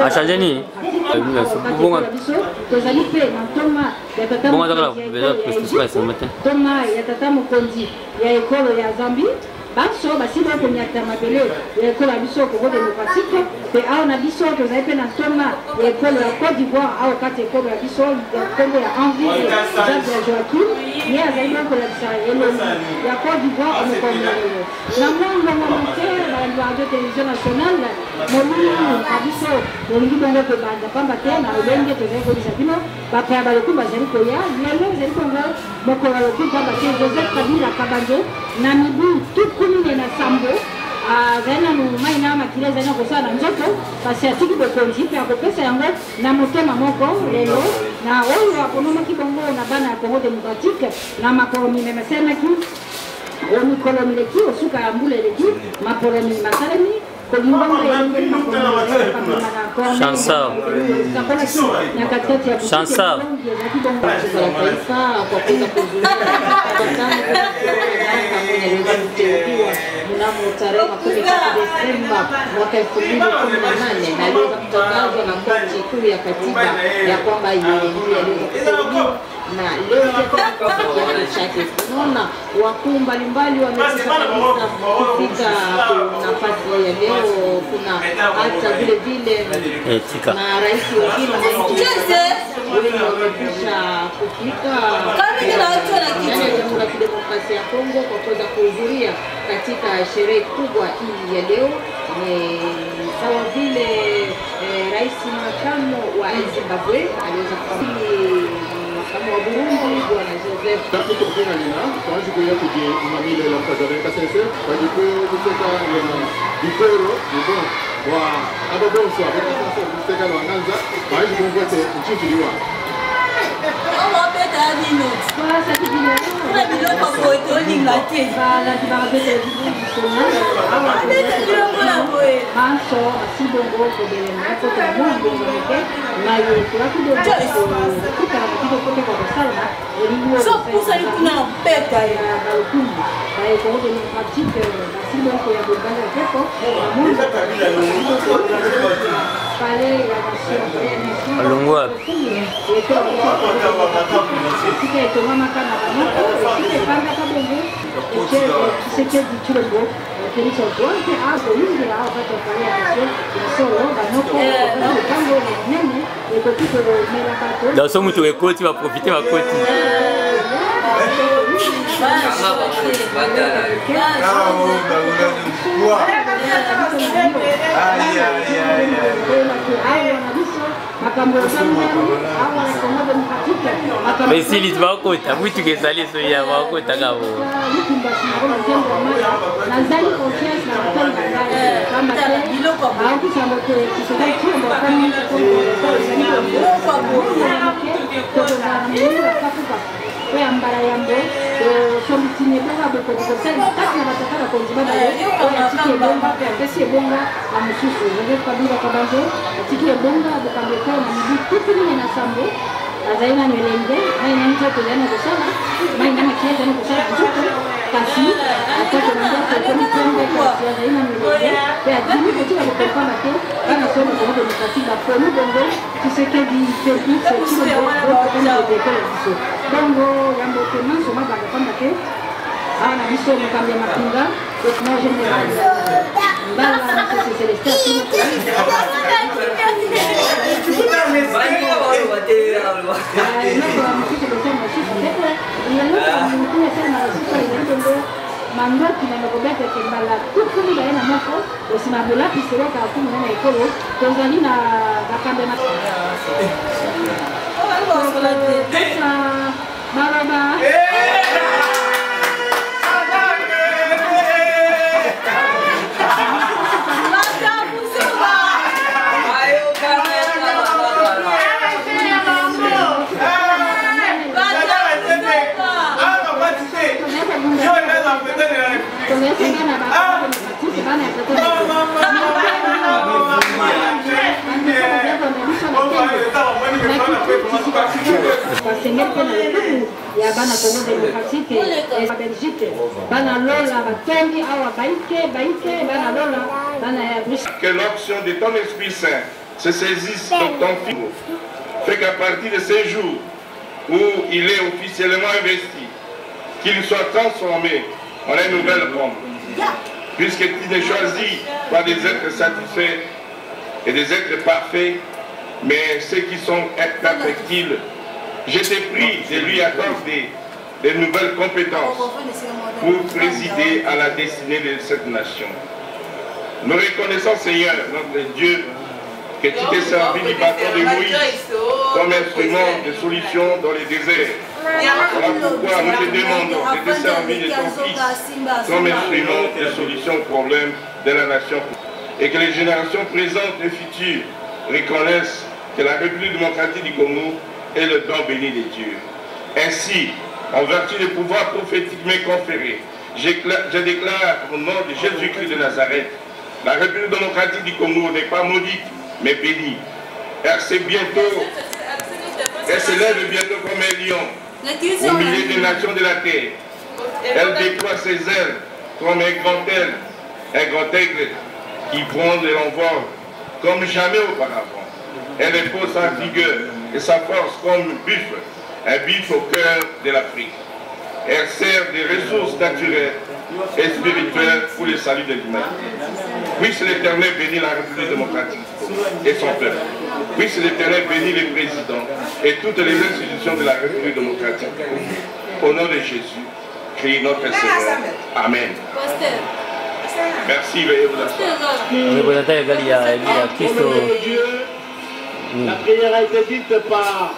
Achangeni. Bunga. Bunga dakala beza kusipa sama matin. Toma ya tata mukonzi ya ekolo ya Zambie. Baso basilo kunyata mabele ya ekolo ya biso Congo démocratique pe ao na biso tozali pe na toma ya ekolo ya Côte d'Ivoire ao kati ekolo ya biso ya Congo ya Henri Jacques ya Joachim ye azali ko la bisa ya Côte d'Ivoire on komelo na mwango na mokere ba radio télévision nationale molulu abiso olingi bongo pe banda pamba te na olenge tozali ko bisa bino ba pa ba lokuba zali ko ya lelo zali ko ngo mokola lokuba ba te Joseph Kabila Kabanjo na mibu tukumi na sambo zana mumaina makile zana kusana njoto basi atiki bokonzi pe akopesa yango na motema moko lelo na oyo akonoma kibongo na bana ya Congo démocratique na makolomi mesema ki oni kolomi leki osuka ya mbule leki makolomi masalemi Chansa. Chansa. Mnamo tarehe 13 Desemba mwaka 2018 na leo kutangazwa na Korti Kuu ya Katiba ya kwamba iliingia na leo kiasi chake. Tunaona wakuu mbalimbali wamefika kufika nafasi ya leo. Kuna hata vile vile na rais wa Kenya wamekwisha kufika ndani ya Jamhuri ya Kidemokrasia ya Kongo kwa kuweza kuhudhuria katika sherehe kubwa hii ya leo. Sawa vile rais makamu wa Zimbabwe aliweza kuwasili kama wa Burundi bwana Joseph Tafiti mkina nina kwa ajili ya kujimamile la mkazaleka sese kwa ajili ya kuteka na dipero ndio wa ababonso abeka sasa kuteka na wananza kwa ajili ya kungote nchini liwa Omo beta dino kwa sasa kidino kuna biloko koto lingate bala dibabete dibisona awa ndio mbona boe manso asibongo kobele mako kwa mungu ngeke na yetu akido kuka kido kote kwa salama elimu so kusa kuna beta ya balukumbu bae kwa Congo démocratique asibongo ya bongana keko mungu pale ya basio Alungwa. Kike tomama kana banako, kike panga kabongo, kike dichurego, kike sotoante ago yingi ao kato kale aso, solo banoko, bango nene, eko kiko mera kato. Dans ce mutu ekoti va profiter va koti. Mais si il va kota, mutu ke sali so ya va kota kabo. Ambara yambo shomtine kwa boko kusema kati na batakala konzibana atiki bonga pesi bonga na msusu ndio kabila kabanjo atiki bonga bukameko na mbitu na sambo azaina nyelenge haina mtoto yana kusana maana mkienda ni kusana mtoto kasi atako ndio kwa mtombe kwa azaina nyelenge kwa dini kwa kwa mate kana somo kwa ndio katiba kwa mbongo kiseke di technique c'est tout bongo yambo temanso mabanga pamba te ana biso mokambi ya mapinga lieutenant général mbala msese Celestin mandoki na nokobeta kembala tukuni baena moko osimabela piseloka akumi na ekolo tozali na bakambi ya mapinga Maraba. basengeli mpe na lokumu ya bana Congo démocratique ya Belgique bana lola batongi awa baike bana lola bana ya Bruxelles. Que l'option de ton Esprit Saint se saisisse de ton Fils, fait qu'à partir de ce jour où il est officiellement investi, qu'il soit transformé en une nouvelle forme, puisque tu n'es choisi pas des êtres satisfaits et des êtres parfaits, mais ceux qui sont imperfectibles. Je t'ai pris de lui accorder de nouvelles compétences pour présider à la destinée de cette nation. Nous reconnaissons, Seigneur, notre Dieu, que tu t'es servi du bâton de Moïse comme instrument de solution dans les déserts. Voilà pourquoi nous te demandons de te servir de ton Fils comme instrument de solution aux problèmes de la nation. Et que les générations présentes et futures reconnaissent que la République démocratique du Congo est le don béni de Dieu. Ainsi, en vertu des pouvoirs prophétiquement conférés, je déclare au nom de Jésus-Christ de Nazareth, la République démocratique du Congo n'est pas maudite, mais bénie. Elle s'élève bientôt comme un lion au milieu des nations de la terre. Elle déploie ses ailes comme un grand aigle qui prend de l'envol comme jamais auparavant. Elle dépose sa vigueur et sa force comme un buffle au cœur de l'Afrique. Elle sert des ressources naturelles et spirituelles pour le salut de l'humanité. Puisse l'Éternel bénir la République démocratique et son peuple. Puisse l'Éternel bénir les présidents et toutes les institutions de la République démocratique. Au nom de Jésus, Christ notre Seigneur. Amen. Merci, veuillez vous asseoir. La prière a été dite par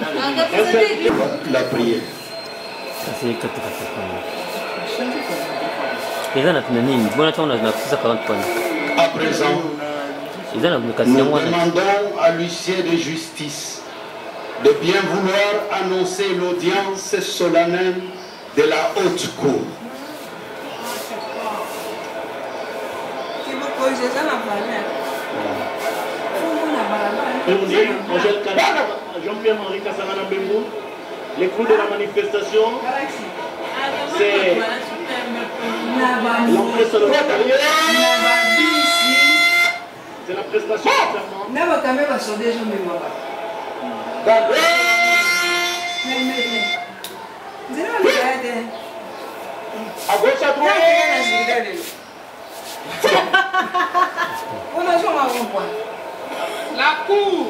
La prière. À présent, nous demandons à l'huissier de justice de bien vouloir annoncer l'audience solennelle de la haute cour. Jean-Pierre-Henri Kassamana Bembo, les coups de la manifestation, c'est l'entrée sur le matériel, c'est la prestation de serment. À gauche, à droite. La cour.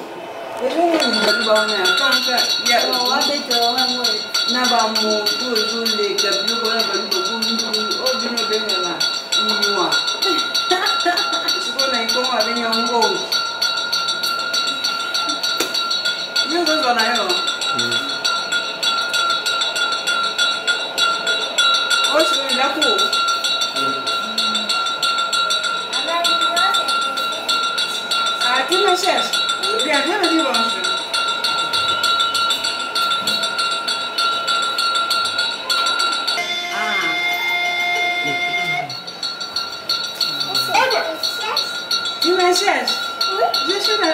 Tu me cherches? Oui. Je suis là.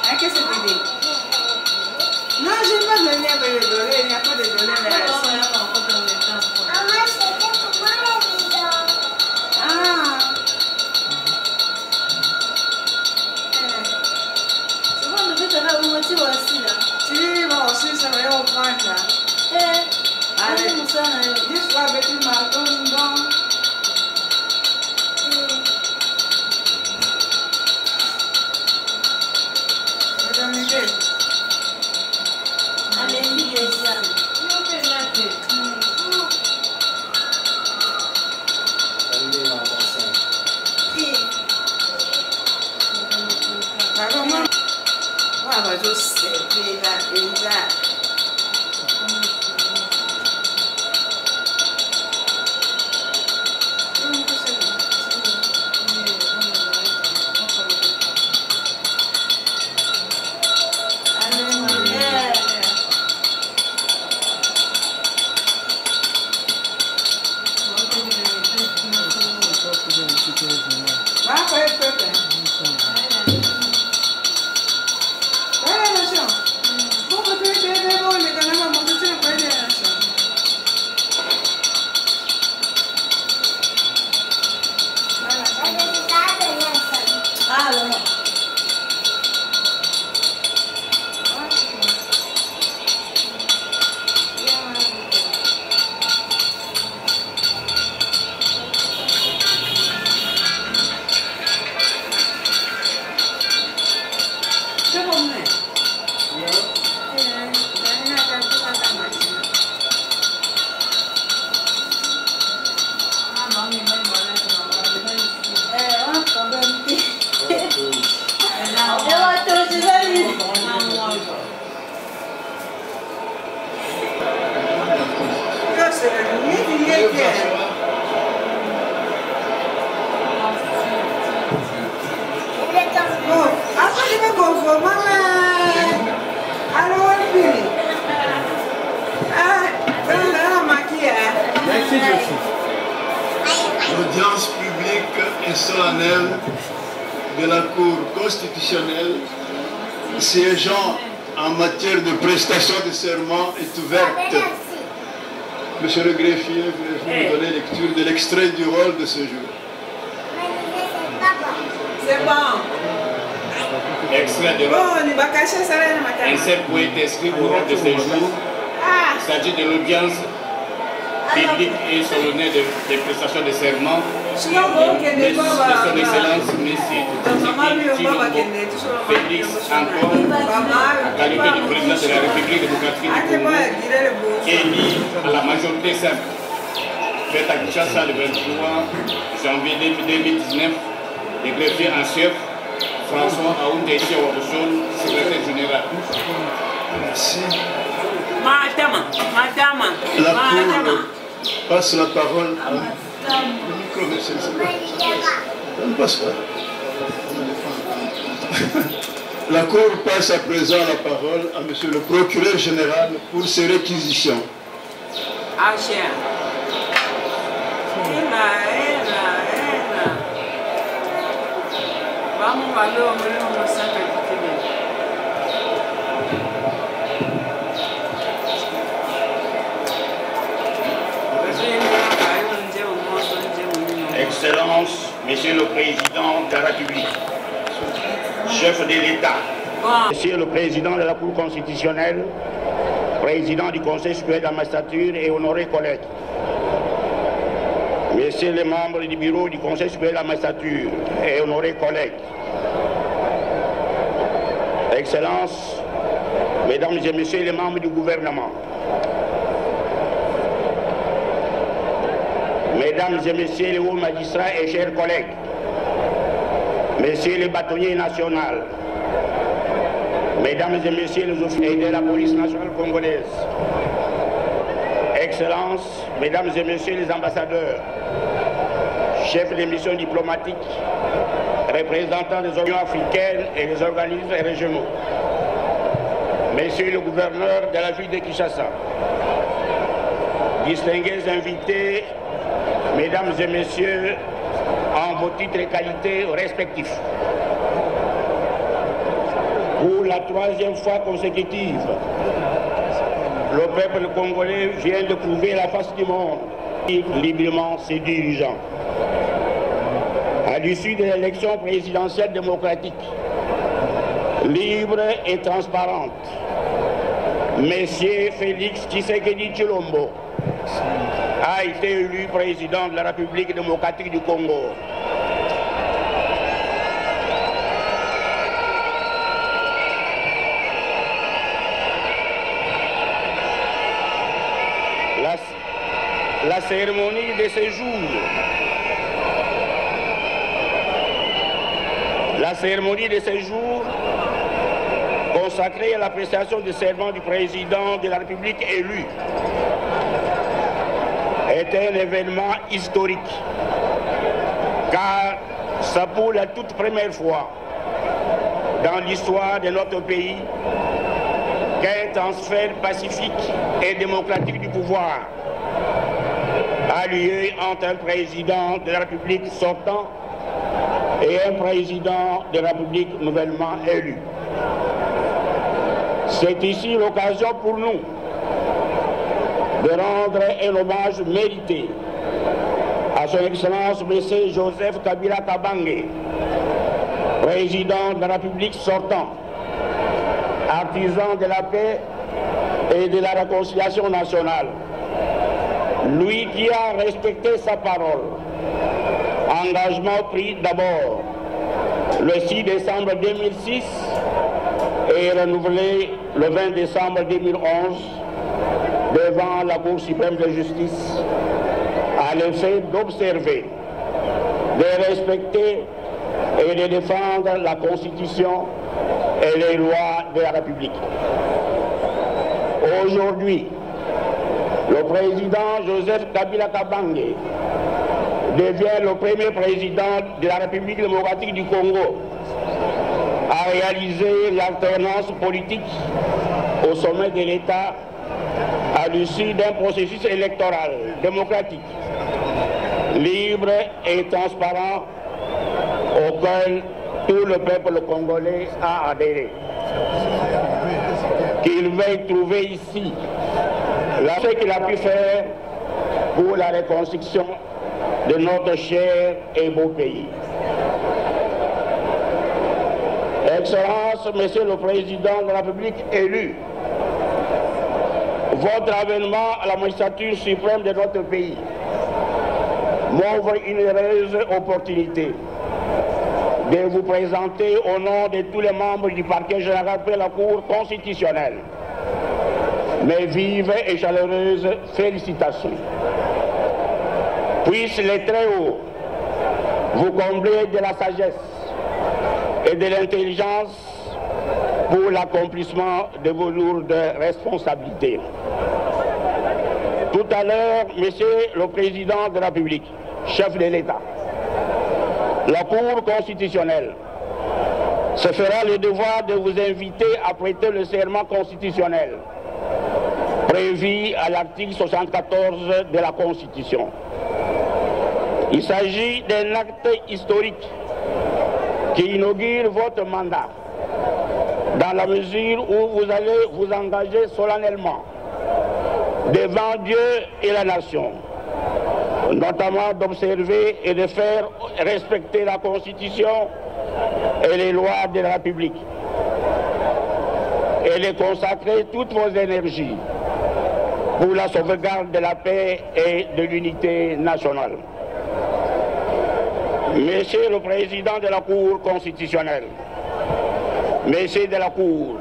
À qu'est-ce que tu dis? Non, je n'ai pas donné avec le dollar, il n'y a pas de dollar là. Maman, c'était pour moi la vidéo. Ah. C'est bon, on devait te faire une moitié aussi là. Tu vas aussi, ça va y avoir là. Allez, dis quoi avec une marque, donc. Fais attention. L'audience publique et solennelle de la Cour constitutionnelle siégeant en matière de prestation de serment est ouverte. Monsieur le greffier, voulez-vous nous donner lecture de l'extrait du rôle de ce jour? C'est bon. Extrait de rôle. Un seul point est inscrit au rôle de ce jour. Il s'agit de l'audience publique et solennelle des prestations de serment de son Excellence Messie Félix Antoine, en qualité de président de la République démocratique du Congo, élu à la majorité simple, fait à Kinshasa le 23 janvier 2019, le greffier en chef François Aoundé Chiawarosol, secrétaire général. Merci. Madame. La Cour passe la parole à... Le micro, monsieur. Ça ne passe pas. La Cour passe à présent la parole à monsieur le procureur général pour ses réquisitions. Excellence, Monsieur le Président de la République, chef de l'État, Monsieur le Président de la Cour constitutionnelle, Président du Conseil supérieur de la magistrature et honorés collègues, Messieurs les membres du bureau du Conseil supérieur de la magistrature et honorés collègues, Excellences, Mesdames et Messieurs les membres du gouvernement, Mesdames et Messieurs les hauts magistrats et chers collègues, Messieurs les bâtonniers nationaux, Mesdames et Messieurs les officiers de la police nationale congolaise, Excellences, Mesdames et Messieurs les ambassadeurs, chefs des missions diplomatiques, représentants des Unions africaines et des organismes régionaux, Messieurs le gouverneur de la ville de Kinshasa, distingués invités, Mesdames et Messieurs, en vos titres et qualités respectifs. Pour la troisième fois consécutive, le peuple congolais vient de prouver la face du monde, librement ses dirigeants. À l'issue de l'élection présidentielle démocratique, libre et transparente, Monsieur Félix Tshisekedi Tshilombo a été élu président de la République démocratique du Congo. La cérémonie de ce jour, consacrée à la prestation de serment du président de la République élu, est un événement historique, car c'est pour la toute première fois dans l'histoire de notre pays qu'un transfert pacifique et démocratique du pouvoir a lieu entre un président de la République sortant et un président de la République nouvellement élu. C'est ici l'occasion pour nous de rendre un hommage mérité à son Excellence M. Joseph Kabila Kabange, président de la République sortant, artisan de la paix et de la réconciliation nationale. Lui qui a respecté sa parole, engagement pris d'abord le 6 décembre 2006 et renouvelé le 20 décembre 2011 devant la Cour suprême de justice à l'effet d'observer, de respecter et de défendre la Constitution et les lois de la République. Aujourd'hui, le président Joseph Kabila Kabange devient le premier président de la République démocratique du Congo à réaliser l'alternance politique au sommet de l'État à l'issue d'un processus électoral démocratique, libre et transparent auquel tout le peuple congolais a adhéré. Qu'il veuille trouver ici ce qu'il a pu faire pour la reconstruction de notre cher et beau pays. Excellence, Monsieur le Président de la République élu, votre avènement à la magistrature suprême de notre pays m'ouvre une heureuse opportunité de vous présenter au nom de tous les membres du parquet général près la Cour constitutionnelle mes vives et chaleureuses félicitations. Puissent les très hauts vous combler de la sagesse et de l'intelligence pour l'accomplissement de vos lourdes responsabilités. Tout à l'heure, Monsieur le Président de la République, chef de l'État, la Cour constitutionnelle se fera le devoir de vous inviter à prêter le serment constitutionnel prévu à l'article 74 de la Constitution. Il s'agit d'un acte historique qui inaugure votre mandat dans la mesure où vous allez vous engager solennellement devant Dieu et la nation, notamment d'observer et de faire respecter la Constitution et les lois de la République et de consacrer toutes vos énergies pour la sauvegarde de la paix et de l'unité nationale. Monsieur le Président de la Cour constitutionnelle, Messieurs de la Cour,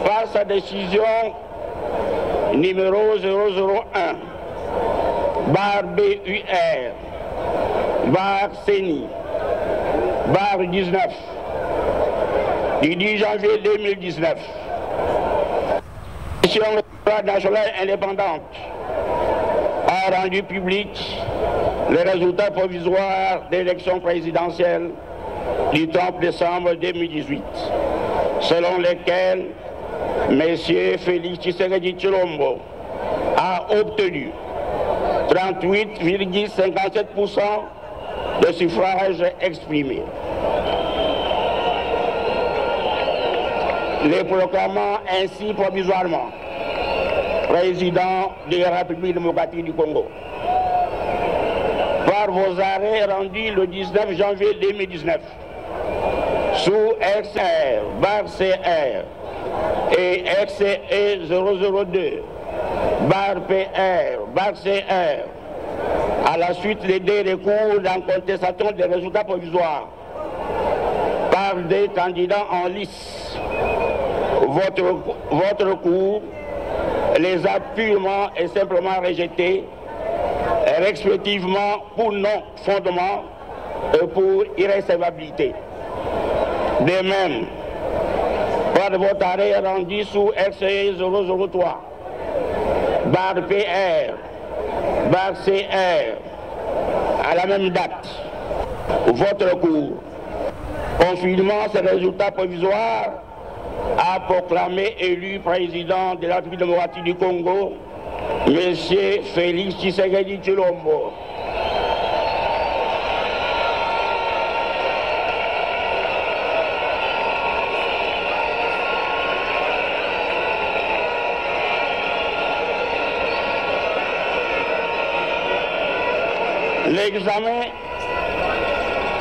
par sa décision numéro 001, barre BUR, barre CENI, barre 19, du 10 janvier 2019, la Commission nationale indépendante a rendu public les résultats provisoires de l'élection présidentielle du 30 décembre 2018, selon lesquels M. Félix Tshisekedi Tshilombo a obtenu 38,57% de suffrages exprimés. Les proclamant ainsi provisoirement président de la République démocratique du Congo. Par vos arrêts rendus le 19 janvier 2019 sous XR, barre CR et XCE 002, barre PR, barre CR, à la suite des deux recours en contestation des résultats provisoires par des candidats en lice, votre recours les a purement et simplement rejetés, respectivement pour non-fondement et pour irrécevabilité. De même, par votre arrêt rendu sous XE 003, barre PR, barre CR, à la même date, votre recours, confirmant ces résultats provisoires, a proclamé élu président de la République démocratique du Congo, M. Félix Tshisekedi Tshilombo.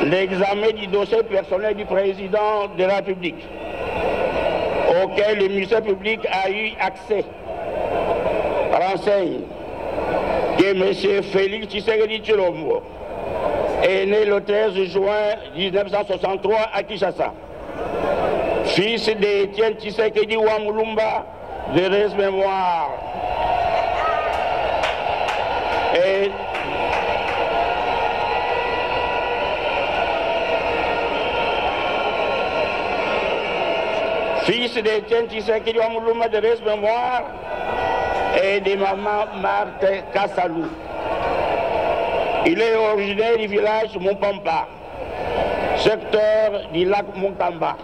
L'examen du dossier personnel du président de la République, auquel le ministère public a eu accès, renseigne que M. Félix Tshisekedi Tshilombo est né le 13 juin 1963 à Kinshasa, fils d'Étienne Tshisekedi Wamulumba, de reste-mémoire, et fils d'Étienne Tshisekedi Wamulumba, de reste-mémoire, et de maman Marthe Kassalou. Il est originaire du village Mumpamba, secteur du lac Munkamba,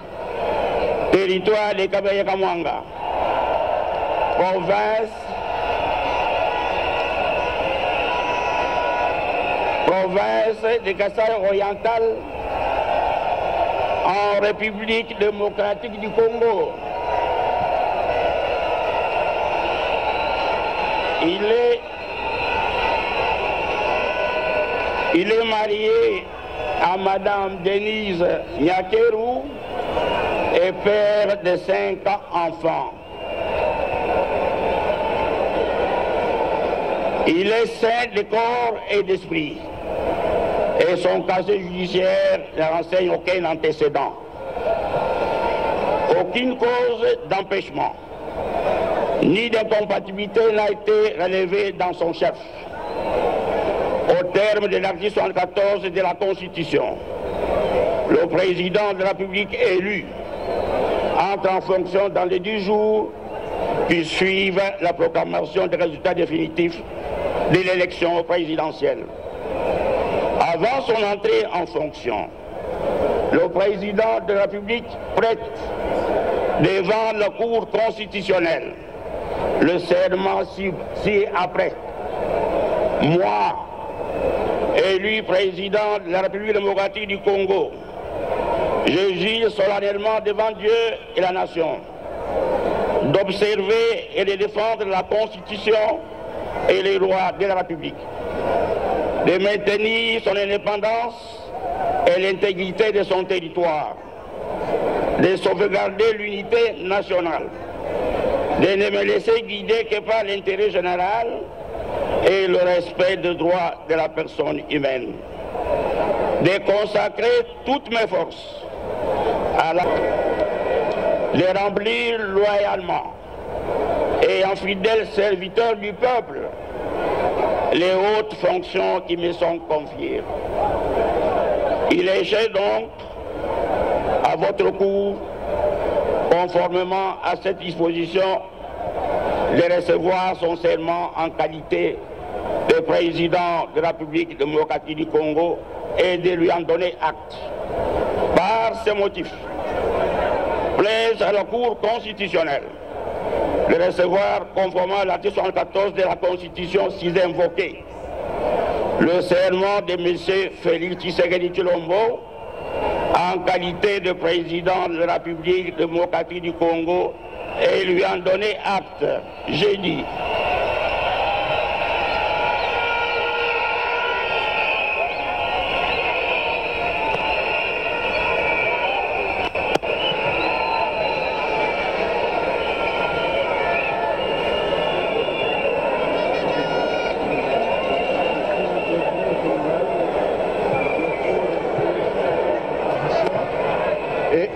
territoire de Kabayakamwanga, province de Kasaï oriental, en République démocratique du Congo. Il est marié à Madame Denise Nyakeru et père de 5 enfants. Il est sain de corps et d'esprit. Et son casier judiciaire ne renseigne aucun antécédent. Aucune cause d'empêchement ni d'incompatibilité n'a été relevée dans son chef. Au terme de l'article 74 de la Constitution, le président de la République élu entre en fonction dans les 10 jours qui suivent la proclamation des résultats définitifs de l'élection présidentielle. Avant son entrée en fonction, le président de la République prête devant la Cour constitutionnelle le serment ci-après. Moi, élu président de la République démocratique du Congo, je jure solennellement devant Dieu et la nation d'observer et de défendre la Constitution et les lois de la République, de maintenir son indépendance et l'intégrité de son territoire, de sauvegarder l'unité nationale, de ne me laisser guider que par l'intérêt général et le respect des droits de la personne humaine, de consacrer toutes mes forces à de remplir loyalement et en fidèle serviteur du peuple les hautes fonctions qui me sont confiées. Il est donc à votre cour, conformément à cette disposition, de recevoir son serment en qualité de président de la République démocratique du Congo et de lui en donner acte. Par ces motifs, plaise à la Cour constitutionnelle de recevoir, conformément à l'article 74 de la Constitution, si invoqué, le serment de M. Félix Tshisekedi Tshilombo en qualité de président de la République démocratique du Congo et lui en donner acte jeudi.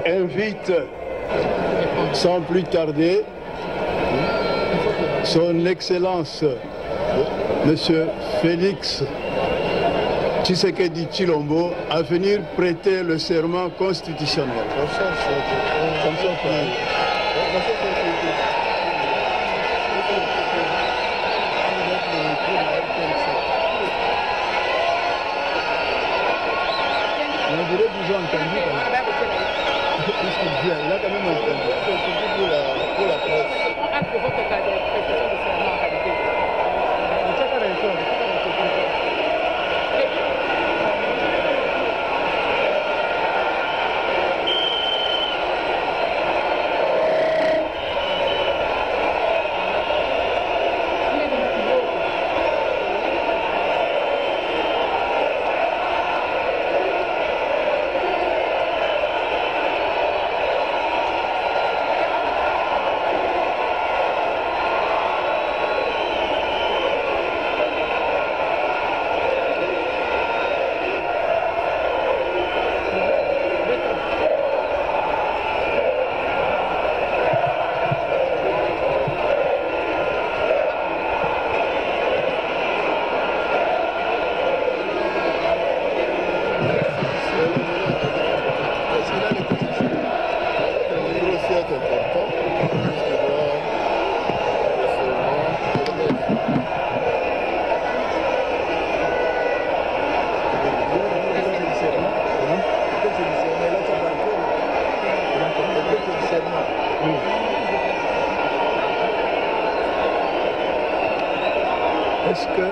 Invite sans plus tarder son Excellence Monsieur Félix Tshisekedi Tshilombo à venir prêter le serment constitutionnel. Il a quand même entendu. Pour la presse. Est-ce que...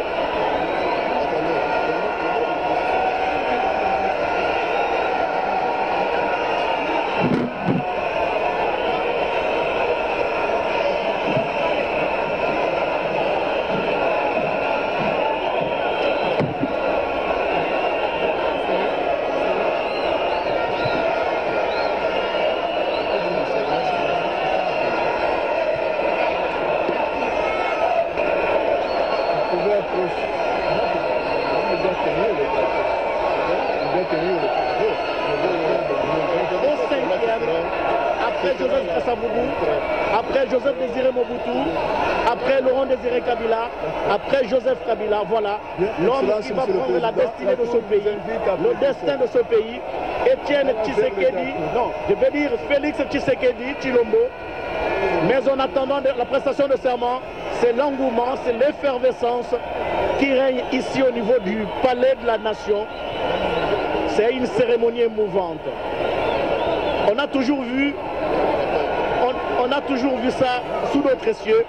Après Joseph Kassabougou, après Joseph Désiré Mobutu, après Laurent Désiré Kabila, après Joseph Kabila, voilà l'homme qui va prendre la destinée de ce pays, le destin de ce pays. Étienne Tshisekedi, non, je vais dire Félix Tshisekedi Tshilombo. Mais en attendant la prestation de serment, c'est l'engouement, c'est l'effervescence qui règne ici au niveau du palais de la nation. C'est une cérémonie émouvante. On a toujours vu ça sous d'autres cieux.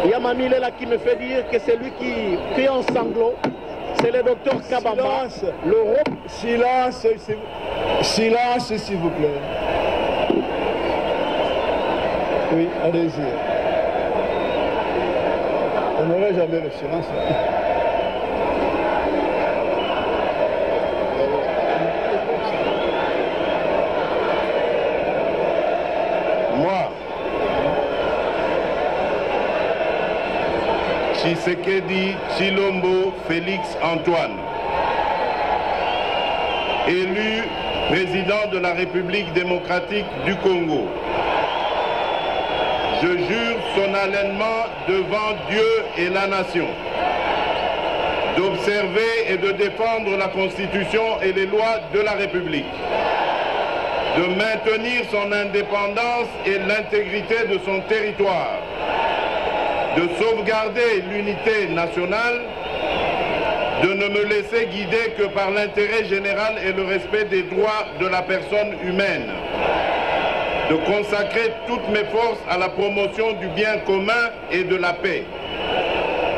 Il y a Mamie là qui me fait dire que c'est lui qui crie en sanglots. C'est le docteur Kabamba. Silence, silence s'il vous plaît. Oui, allez-y. On n'aurait jamais le silence. Moi, Tshisekedi Tshilombo Félix Antoine, élu président de la République démocratique du Congo, je jure solennellement devant Dieu et la nation d'observer et de défendre la Constitution et les lois de la République, de maintenir son indépendance et l'intégrité de son territoire, de sauvegarder l'unité nationale, de ne me laisser guider que par l'intérêt général et le respect des droits de la personne humaine, de consacrer toutes mes forces à la promotion du bien commun et de la paix,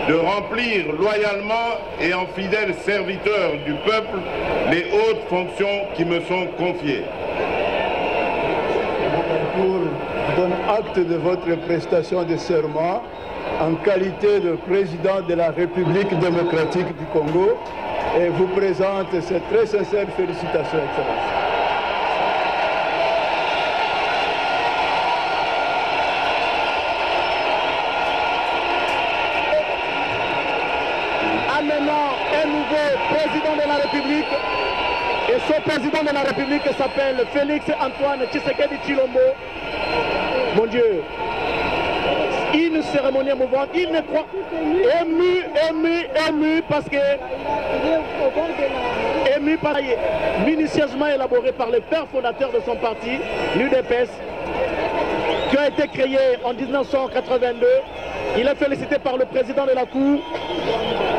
de remplir loyalement et en fidèle serviteur du peuple les hautes fonctions qui me sont confiées. Je donne acte de votre prestation de serment en qualité de président de la République démocratique du Congo et vous présente ces très sincères félicitations, Excellence. Amenant un nouveau président de la République. Et ce président de la République s'appelle Félix Antoine Tshisekedi Tshilombo. Mon Dieu, une cérémonie émouvante, il ne croit, ému parce que, ému par minutieusement élaboré par le père fondateur de son parti, l'UDPS, qui a été créé en 1982. Il est félicité par le président de la Cour,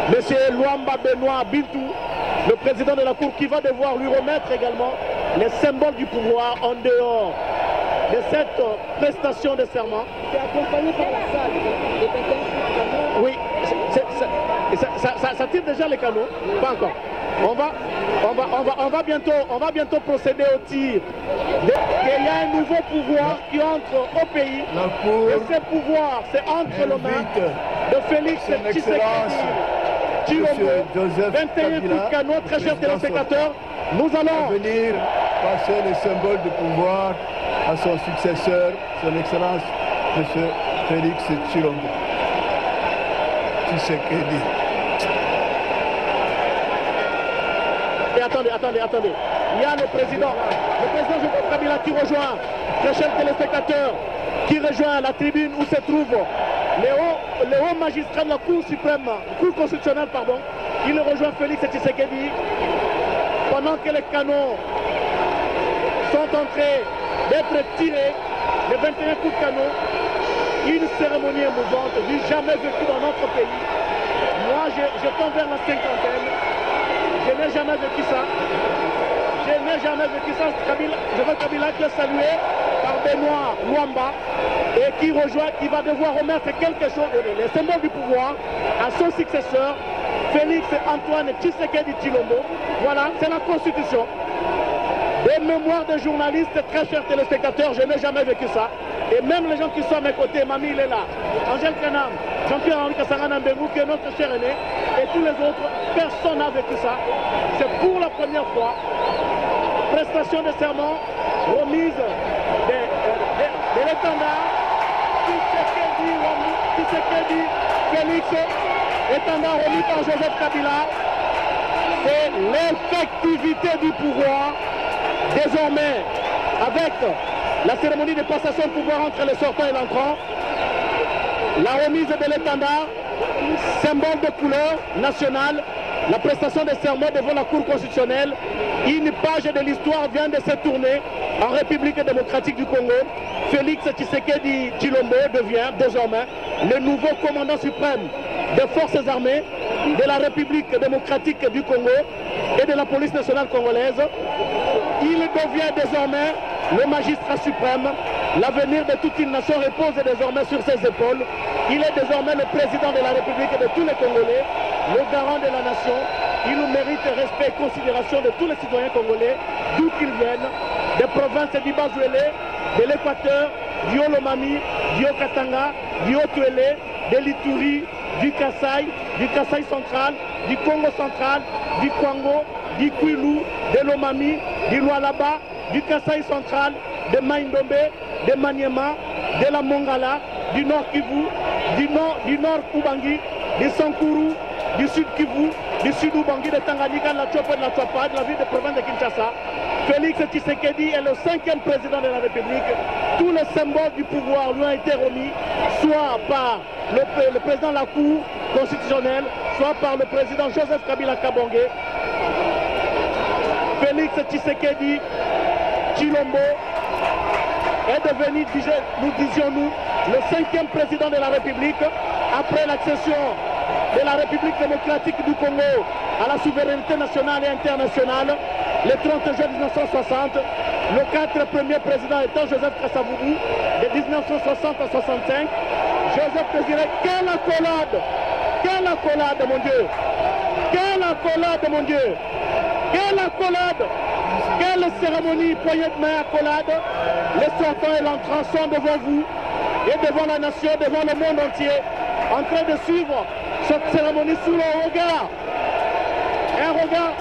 M. Luamba Benoît Bintou, le président de la Cour, qui va devoir lui remettre également les symboles du pouvoir en dehors de cette prestation de serment. C'est accompagné par la salle. Oui, ça tire déjà les canons. Pas encore. On va bientôt procéder au tir. Il y a un nouveau pouvoir qui entre au pays. Et ce pouvoir, c'est entre les mains de Félix Tshisekedi Tshilombo, 21 coups de canon, très chers téléspectateurs. Nous allons venir passer le symbole de pouvoir à son successeur, son Excellence, M. Félix Tshilombo Tshisekedi. Et attendez. Il y a le président Joseph Kabila qui rejoint, très chers téléspectateurs, qui rejoint la tribune où se trouve les hauts magistrats de la Cour suprême, Cour constitutionnelle, pardon. Il rejoint Félix Tshisekedi pendant que les canons sont en train d'être tirés, les 21 coups de canon. Une cérémonie émouvante, du jamais vécu dans notre pays. Moi, je tends vers la cinquantaine. Je n'ai jamais vécu ça. Je n'ai n'ai jamais vécu ça. Joseph Kabila qui est salué par Benoît Mwamba et qui va devoir remettre quelque chose, les symboles du pouvoir, à son successeur, Félix Antoine Tshisekedi Tshilombo. Voilà, c'est la Constitution. Des mémoires de journalistes, très chers téléspectateurs, je n'ai jamais vécu ça. Et même les gens qui sont à mes côtés, Mamie il est là, Angèle Kanam, Jean-Pierre-Henri Kassarana Mbengou, qui est notre cher aîné, et tous les autres, personne n'a vécu ça. C'est pour la première fois. Prestation de serment, remise de l'étendard, Tshisekedi Félix, étendard remis par Joseph Kabila. C'est l'effectivité du pouvoir. Désormais, avec la cérémonie de passation de pouvoir entre les sortants et l'entrant, la remise de l'étendard, symbole de couleur nationale, la prestation des serments devant la Cour constitutionnelle, une page de l'histoire vient de se tourner en République démocratique du Congo. Félix Tshisekedi Tshilombo devient désormais le nouveau commandant suprême des forces armées de la République démocratique du Congo et de la police nationale congolaise. Il devient désormais le magistrat suprême. L'avenir de toute une nation repose désormais sur ses épaules. Il est désormais le président de la République et de tous les Congolais, le garant de la nation. Il mérite respect et considération de tous les citoyens congolais, d'où qu'ils viennent, des provinces d'Ibazuélé, de l'Équateur, du Haut-Lomami, du Haut-Katanga, du Haut-Tuélé, de l'Ituri, du Kasaï central, du Congo central, du Kwango, du Kwilu, de l'Omami, du Lualaba, du Kasaï central, de Maïndombe, de Maniema, de la Mongala, du Nord Kivu, du Nord Ubangi, du Sankuru, du Sud Kivu, du Sud Ubangi, de Tanganyika, de la Tchopo, de la Tchapa, de la ville de province de Kinshasa. Félix Tshisekedi est le 5e président de la République. Tous les symboles du pouvoir lui ont été remis, soit par le président de la Cour constitutionnelle, soit par le président Joseph Kabila Kabongé. Félix Tshisekedi Tshilombo est devenu, nous disions-nous, le 5e président de la République après l'accession de la République démocratique du Congo à la souveraineté nationale et internationale le 30 juin 1960. Le 4 premier président étant Joseph Kasavubu de 1960 à 65. Joseph Désiré, quelle accolade! Quelle accolade, mon Dieu! Quelle accolade, mon Dieu! Quelle accolade! Quelle cérémonie, poignée de main, accolade! Les sortants et l'entrant sont devant vous et devant la nation, devant le monde entier, en train de suivre cette cérémonie sous le regard. Un regard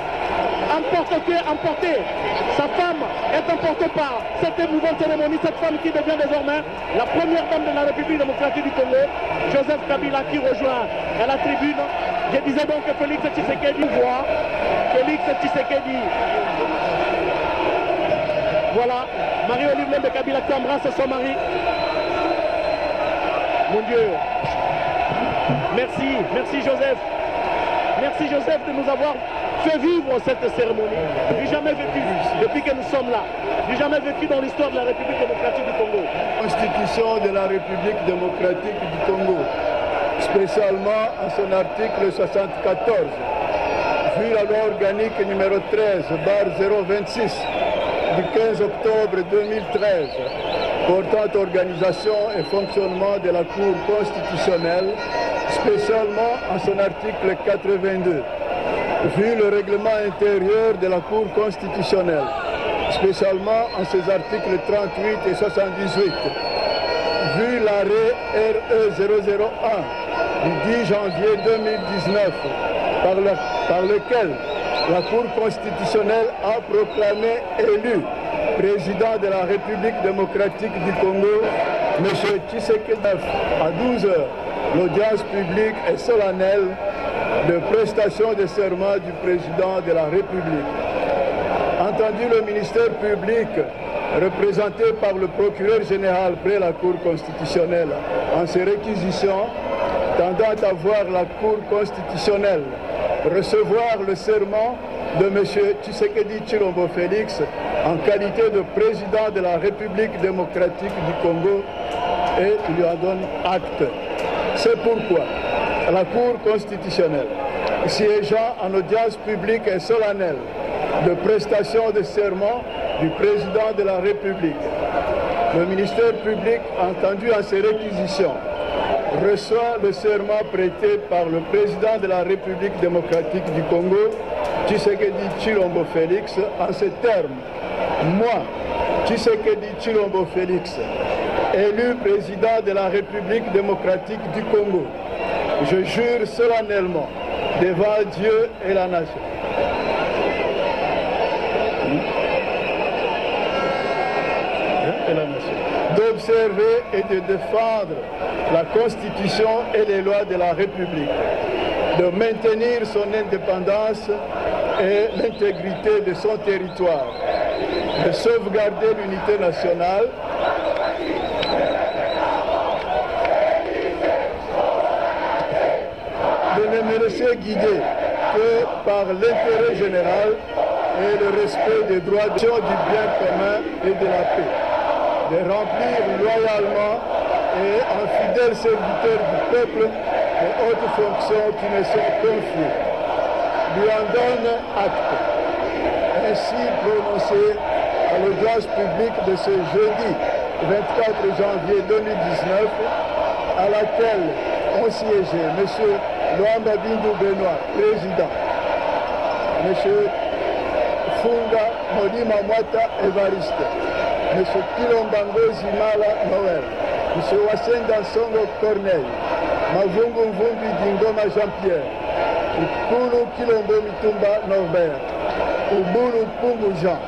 emporté. Sa femme est emportée par cette émouvante cérémonie, cette femme qui devient désormais la première dame de la République démocratique du Congo, Joseph Kabila, qui rejoint à la tribune. Je disais donc que Félix Tshisekedi voit, Félix Tshisekedi. Voilà, Marie-Olive Lembe Kabila qui embrasse son mari. Mon Dieu. Merci Joseph. Merci Joseph de nous avoir fait vivre cette cérémonie. Je n'ai jamais vécu depuis que nous sommes là. Je n'ai jamais vécu dans l'histoire de la République démocratique du Congo. Constitution de la République démocratique du Congo, spécialement en son article 74, vu la loi organique numéro 13/026 du 15 octobre 2013, portant organisation et fonctionnement de la Cour constitutionnelle, spécialement en son article 82, vu le règlement intérieur de la Cour constitutionnelle, spécialement en ses articles 38 et 78, vu l'arrêt RE 001 du 10 janvier 2019, par lequel la Cour constitutionnelle a proclamé élu président de la République démocratique du Congo, M. Tshisekedi. À 12 h, l'audience publique est solennelle de prestation de serment du président de la République. Entendu le ministère public, représenté par le procureur général près la Cour constitutionnelle, en ses réquisitions, tendant à voir la Cour constitutionnelle recevoir le serment de M. Tshisekedi Tshilombo Félix en qualité de président de la République démocratique du Congo, et lui en donne acte. C'est pourquoi la Cour constitutionnelle, siégeant en audience publique et solennelle de prestation de serment du président de la République. Le ministère public, entendu en ses réquisitions, reçoit le serment prêté par le président de la République démocratique du Congo, Tshisekedi Tshilombo Félix, en ces termes. Moi, Tshisekedi Tshilombo Félix, élu président de la République démocratique du Congo, je jure solennellement devant Dieu et la nation d'observer et de défendre la Constitution et les lois de la République, de maintenir son indépendance et l'intégrité de son territoire, de sauvegarder l'unité nationale, de ne me laisser guider que par l'intérêt général et le respect des droits du bien commun et de la paix, de remplir loyalement et en fidèle serviteur du peuple les hautes fonctions qui me sont confiées. Lui en donne acte. Ainsi prononcé à l'audience publique de ce jeudi 24 janvier 2019, à laquelle ont siégé M. Luamba Bindu Benoît, président, M. Funga Molima Mwata Evariste, M. Kilombango Zimala Noël, M. Wasenda Songo Corneille, Mavungu Mvumbi Dingoma Jean-Pierre, Ukulu Kilombo Mitumba Norbert, Ubulu Pungu Jean,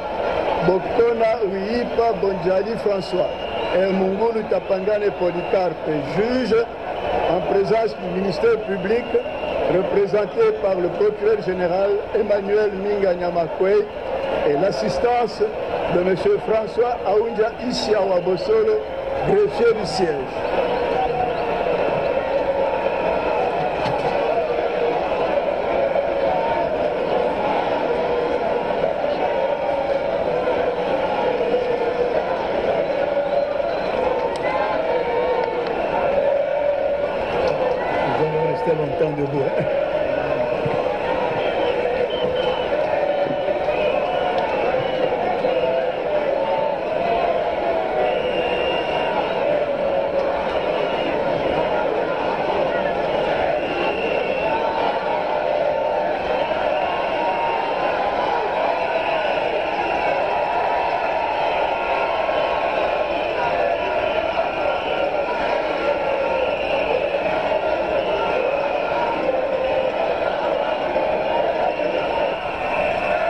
Bokona Uipa Bonjali François et Mungulu Tapangane Polycarpe, juge en présence du ministère public représenté par le procureur général Emmanuel Minga Nyamakwe et l'assistance de M. François Aounja Isiawa Bossolo, greffier du siège. Longtemps debout.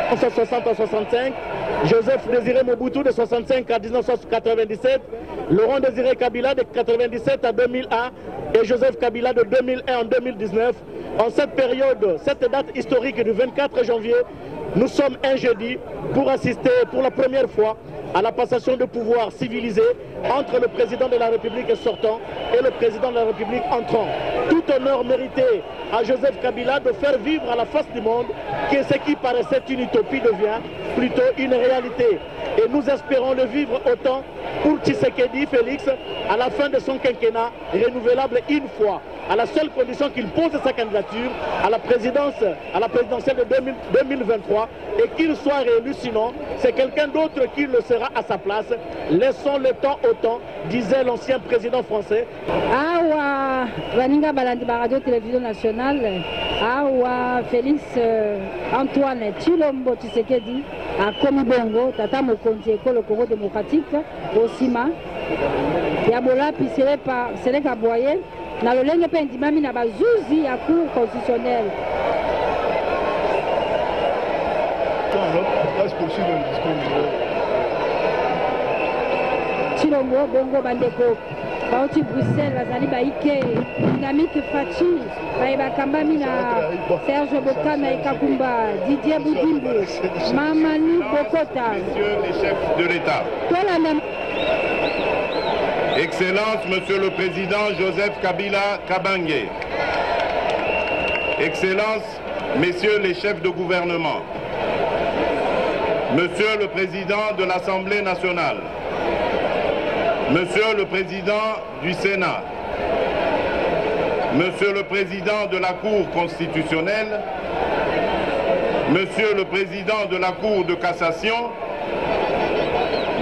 En 1960 à 65, Joseph Désiré Mobutu de 65 à 1997, Laurent Désiré Kabila de 97 à 2001 et Joseph Kabila de 2001 en 2019. En cette période, cette date historique du 24 janvier, nous sommes un jeudi pour assister pour la première fois à la passation de pouvoir civilisé entre le président de la République sortant et le président de la République entrant. Tout honneur mérité à Joseph Kabila de faire vivre à la face du monde que ce qui paraissait une utopie devient plutôt une réalité. Et nous espérons le vivre autant pour Tshisekedi Félix à la fin de son quinquennat renouvelable une fois, à la seule condition qu'il pose sa candidature à la présidentielle de 2023 et qu'il soit réélu, sinon c'est quelqu'un d'autre qui le sera à sa place. Laissons le temps au temps, disait l'ancien président français. Awa Vaninga Balandi Radio Télévision Nationale, Awa Félix Antoine Tshilombo Tshisekedi à Komibongo, Tata Mokonzi École Congo démocratique, au Sima, Yabola, puis c'est Kaboye, na lolenge pe ndimami na bazuzi ya cour constitutionnelle. Tshilombo bongo bandeko bauti Bruxelles bazali baike Dynamique Fachi bakambami na Serge Bokana Ekakumba, Didier Boudimbu, Mamani Bokota. Messieurs les chefs de l'État. Excellence, Monsieur le Président Joseph Kabila Kabange. Excellence, Messieurs les chefs de gouvernement. Monsieur le Président de l'Assemblée nationale. Monsieur le Président du Sénat. Monsieur le Président de la Cour constitutionnelle. Monsieur le Président de la Cour de cassation,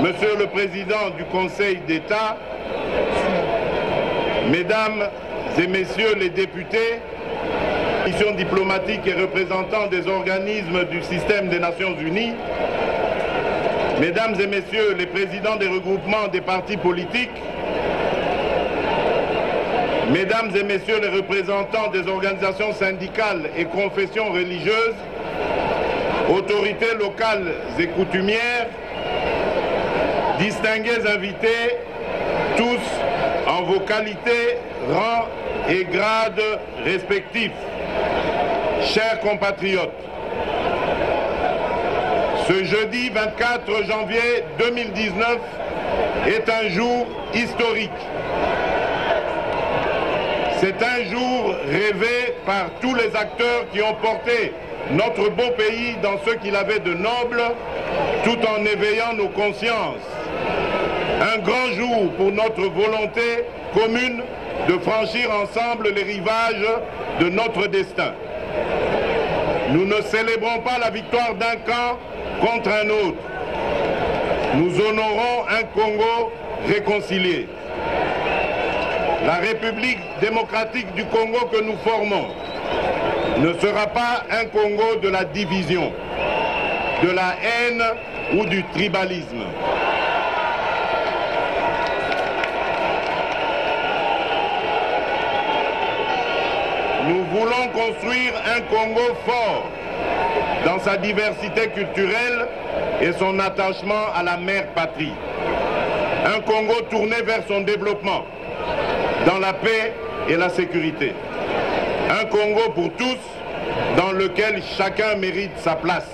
Monsieur le Président du Conseil d'État, Mesdames et Messieurs les députés, missions diplomatiques et représentants des organismes du système des Nations Unies, Mesdames et Messieurs les présidents des regroupements des partis politiques, Mesdames et Messieurs les représentants des organisations syndicales et confessions religieuses, autorités locales et coutumières, distingués invités, tous en vos qualités, rangs et grades respectifs. Chers compatriotes, ce jeudi 24 janvier 2019 est un jour historique. C'est un jour rêvé par tous les acteurs qui ont porté notre beau pays dans ce qu'il avait de noble, tout en éveillant nos consciences. Un grand jour pour notre volonté commune de franchir ensemble les rivages de notre destin. Nous ne célébrons pas la victoire d'un camp contre un autre. Nous honorons un Congo réconcilié. La République démocratique du Congo que nous formons ne sera pas un Congo de la division, de la haine ou du tribalisme. Nous voulons construire un Congo fort dans sa diversité culturelle et son attachement à la mère patrie. Un Congo tourné vers son développement, dans la paix et la sécurité. Un Congo pour tous, dans lequel chacun mérite sa place.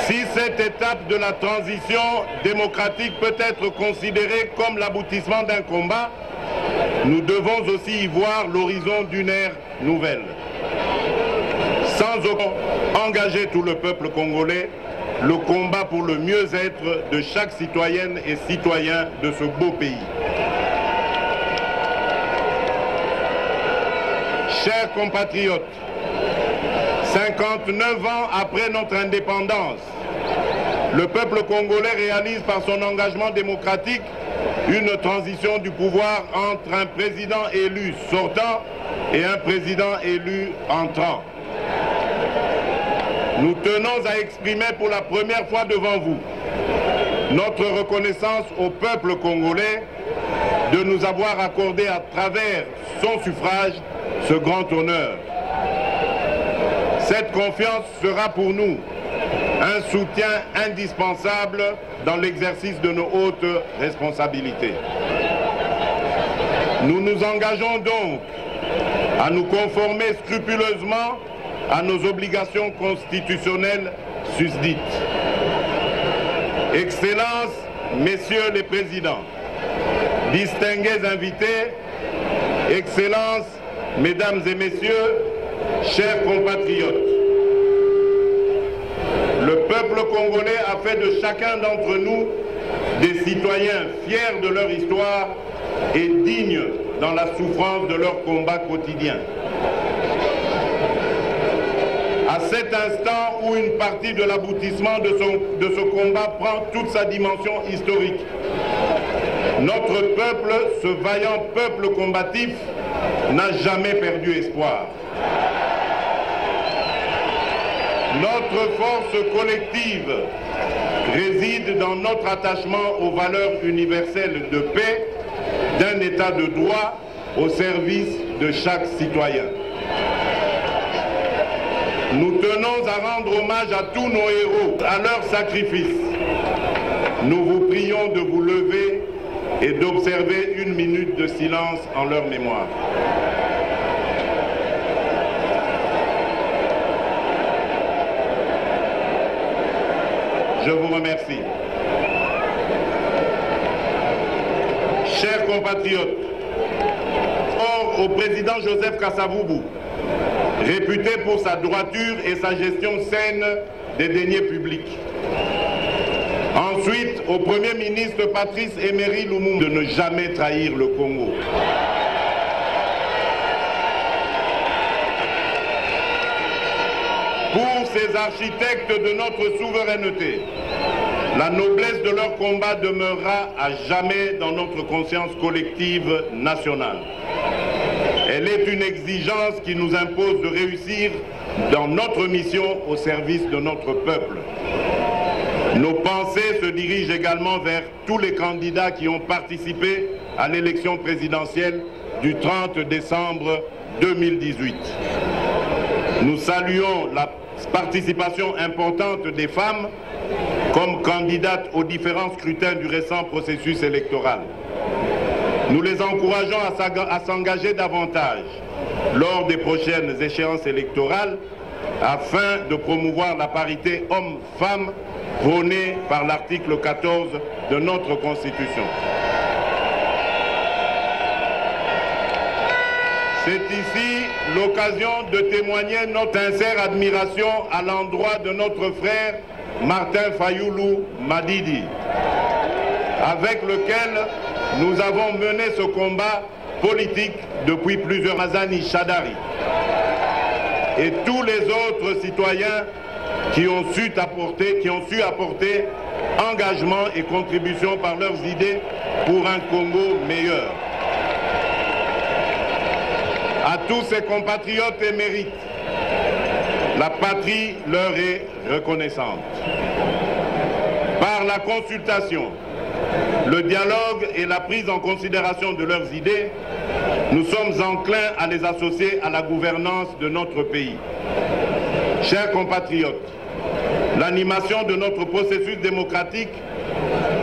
Si cette étape de la transition démocratique peut être considérée comme l'aboutissement d'un combat, nous devons aussi y voir l'horizon d'une ère nouvelle. Sans engager tout le peuple congolais, le combat pour le mieux-être de chaque citoyenne et citoyen de ce beau pays. Chers compatriotes, 59 ans après notre indépendance, le peuple congolais réalise par son engagement démocratique une transition du pouvoir entre un président élu sortant et un président élu entrant. Nous tenons à exprimer pour la première fois devant vous notre reconnaissance au peuple congolais de nous avoir accordé à travers son suffrage ce grand honneur. Cette confiance sera pour nous un soutien indispensable dans l'exercice de nos hautes responsabilités. Nous nous engageons donc à nous conformer scrupuleusement à nos obligations constitutionnelles susdites. Excellences, Messieurs les Présidents, distingués invités, Excellences, Mesdames et Messieurs, chers compatriotes, le peuple congolais a fait de chacun d'entre nous des citoyens fiers de leur histoire et dignes dans la souffrance de leur combat quotidien. À cet instant où une partie de l'aboutissement de ce combat prend toute sa dimension historique, notre peuple, ce vaillant peuple combatif, n'a jamais perdu espoir. Notre force collective réside dans notre attachement aux valeurs universelles de paix, d'un état de droit au service de chaque citoyen. Nous tenons à rendre hommage à tous nos héros, à leur sacrifice. Nous vous prions de vous lever et d'observer une minute de silence en leur mémoire. Je vous remercie. Chers compatriotes, au président Joseph Kasavubu, réputé pour sa droiture et sa gestion saine des deniers publics. Ensuite, au Premier ministre Patrice Emery Lumumba de ne jamais trahir le Congo. architectes de notre souveraineté. La noblesse de leur combat demeurera à jamais dans notre conscience collective nationale. Elle est une exigence qui nous impose de réussir dans notre mission au service de notre peuple. Nos pensées se dirigent également vers tous les candidats qui ont participé à l'élection présidentielle du 30 décembre 2018. Nous saluons la participation importante des femmes comme candidates aux différents scrutins du récent processus électoral. Nous les encourageons à s'engager davantage lors des prochaines échéances électorales afin de promouvoir la parité homme-femme prônée par l'article 14 de notre Constitution. C'est ici l'occasion de témoigner notre sincère admiration à l'endroit de notre frère Martin Fayoulou Madidi, avec lequel nous avons mené ce combat politique depuis plusieurs années, Chadari, et tous les autres citoyens qui ont su apporter engagement et contribution par leurs idées pour un Congo meilleur. À tous ces compatriotes émérites, la patrie leur est reconnaissante. Par la consultation, le dialogue et la prise en considération de leurs idées, nous sommes enclins à les associer à la gouvernance de notre pays. Chers compatriotes, l'animation de notre processus démocratique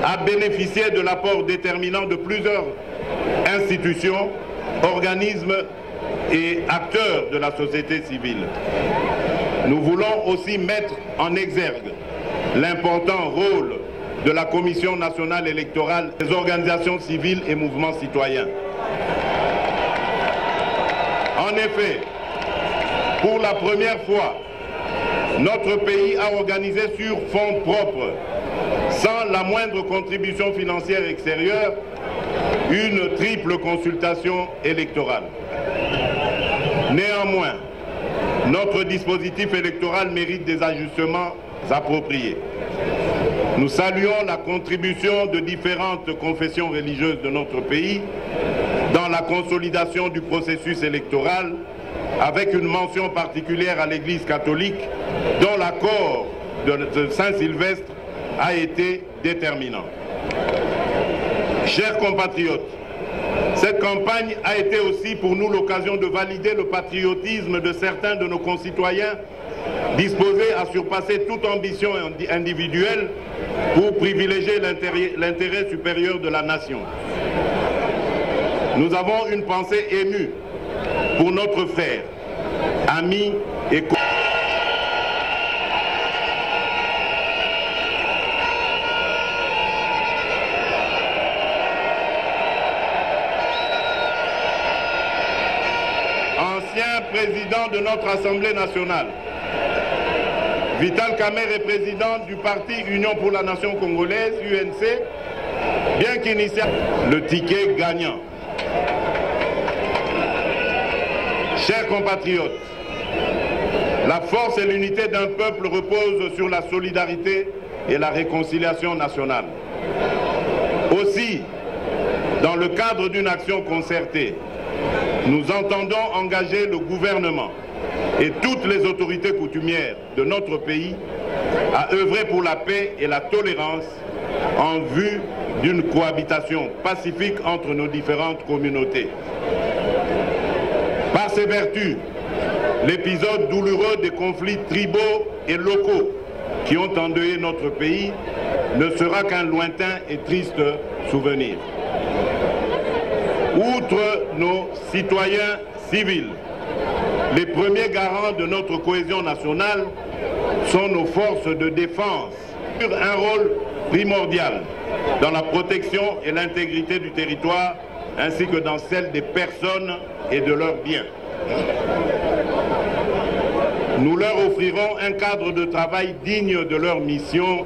a bénéficié de l'apport déterminant de plusieurs institutions, organismes et acteurs de la société civile. Nous voulons aussi mettre en exergue l'important rôle de la Commission nationale électorale, des organisations civiles et mouvements citoyens. En effet, pour la première fois, notre pays a organisé sur fonds propres, sans la moindre contribution financière extérieure, une triple consultation électorale. Néanmoins, notre dispositif électoral mérite des ajustements appropriés. Nous saluons la contribution de différentes confessions religieuses de notre pays dans la consolidation du processus électoral, avec une mention particulière à l'Église catholique, dont l'accord de Saint-Sylvestre a été déterminant. Chers compatriotes, cette campagne a été aussi pour nous l'occasion de valider le patriotisme de certains de nos concitoyens disposés à surpasser toute ambition individuelle pour privilégier l'intérêt supérieur de la nation. Nous avons une pensée émue pour notre frère, ami et ancien président de notre Assemblée nationale. Vital Kamerhe est président du parti Union pour la Nation Congolaise, UNC, bien qu'initié le ticket gagnant. Chers compatriotes, la force et l'unité d'un peuple reposent sur la solidarité et la réconciliation nationale. Aussi, dans le cadre d'une action concertée, nous entendons engager le gouvernement et toutes les autorités coutumières de notre pays à œuvrer pour la paix et la tolérance en vue d'une cohabitation pacifique entre nos différentes communautés. Par ses vertus, l'épisode douloureux des conflits tribaux et locaux qui ont endeuillé notre pays ne sera qu'un lointain et triste souvenir. Outre nos citoyens civils, les premiers garants de notre cohésion nationale sont nos forces de défense, qui jouent un rôle primordial dans la protection et l'intégrité du territoire, ainsi que dans celle des personnes et de leurs biens. Nous leur offrirons un cadre de travail digne de leur mission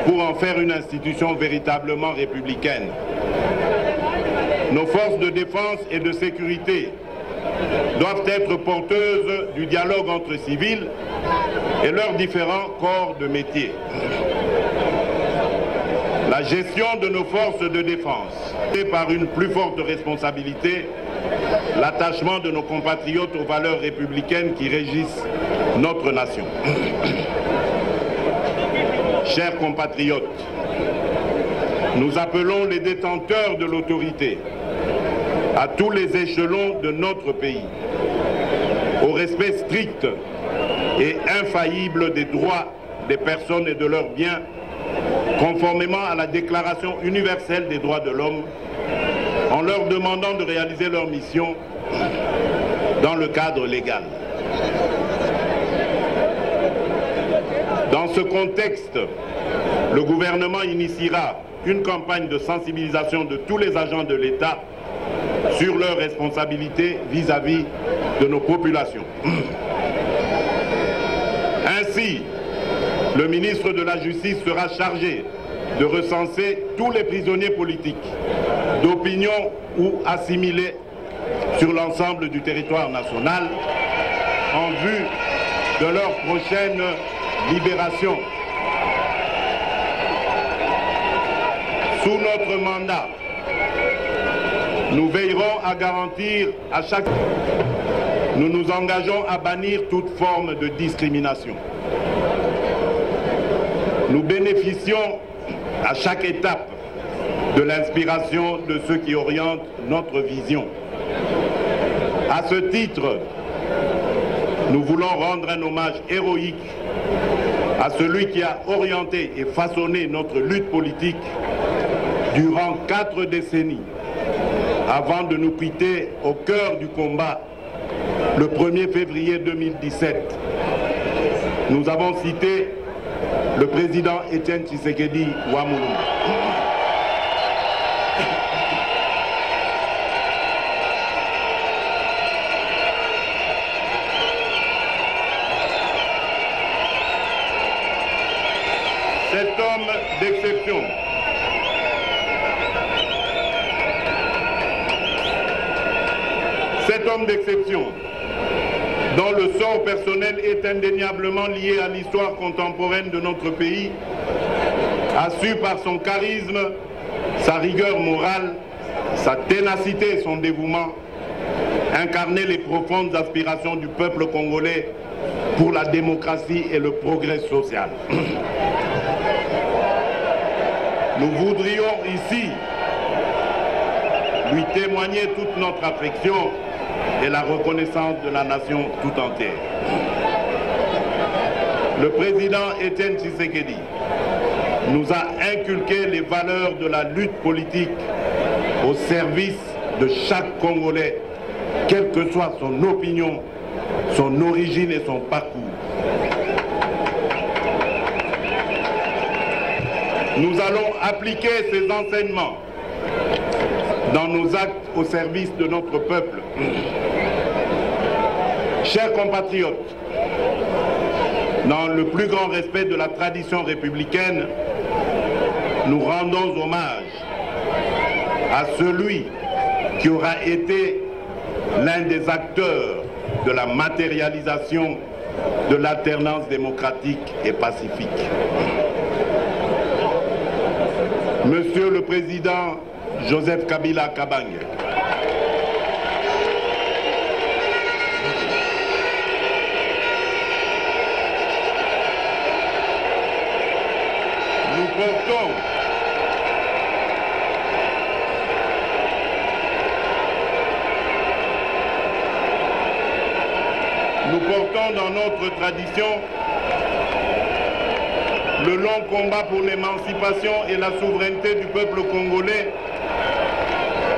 pour en faire une institution véritablement républicaine. Nos forces de défense et de sécurité doivent être porteuses du dialogue entre civils et leurs différents corps de métier. La gestion de nos forces de défense, et par une plus forte responsabilité, l'attachement de nos compatriotes aux valeurs républicaines qui régissent notre nation. Chers compatriotes, nous appelons les détenteurs de l'autorité à tous les échelons de notre pays au respect strict et infaillible des droits des personnes et de leurs biens, conformément à la Déclaration universelle des droits de l'homme, en leur demandant de réaliser leur mission dans le cadre légal. Dans ce contexte, le gouvernement initiera une campagne de sensibilisation de tous les agents de l'État sur leurs responsabilités vis-à-vis de nos populations. Ainsi, le ministre de la Justice sera chargé de recenser tous les prisonniers politiques, d'opinion ou assimilés sur l'ensemble du territoire national en vue de leur prochaine libération. Sous notre mandat, nous veillerons à garantir à chaque... Nous nous engageons à bannir toute forme de discrimination. Nous bénéficions à chaque étape de l'inspiration de ceux qui orientent notre vision. À ce titre, nous voulons rendre un hommage héroïque à celui qui a orienté et façonné notre lutte politique durant 4 décennies, avant de nous quitter au cœur du combat le 1er février 2017. Nous avons cité le président Etienne Tshisekedi Ouamouloum. Cet homme d'exception, dont le sort personnel est indéniablement lié à l'histoire contemporaine de notre pays, a su par son charisme, sa rigueur morale, sa ténacité et son dévouement incarner les profondes aspirations du peuple congolais pour la démocratie et le progrès social. Nous voudrions ici lui témoigner toute notre affection et la reconnaissance de la nation tout entière. Le président Etienne Tshisekedi nous a inculqué les valeurs de la lutte politique au service de chaque Congolais, quelle que soit son opinion, son origine et son parcours. Nous allons appliquer ces enseignements dans nos actes au service de notre peuple. Chers compatriotes, dans le plus grand respect de la tradition républicaine, nous rendons hommage à celui qui aura été l'un des acteurs de la matérialisation de l'alternance démocratique et pacifique. Monsieur le Président Joseph Kabila Kabange, nous portons dans notre tradition le long combat pour l'émancipation et la souveraineté du peuple congolais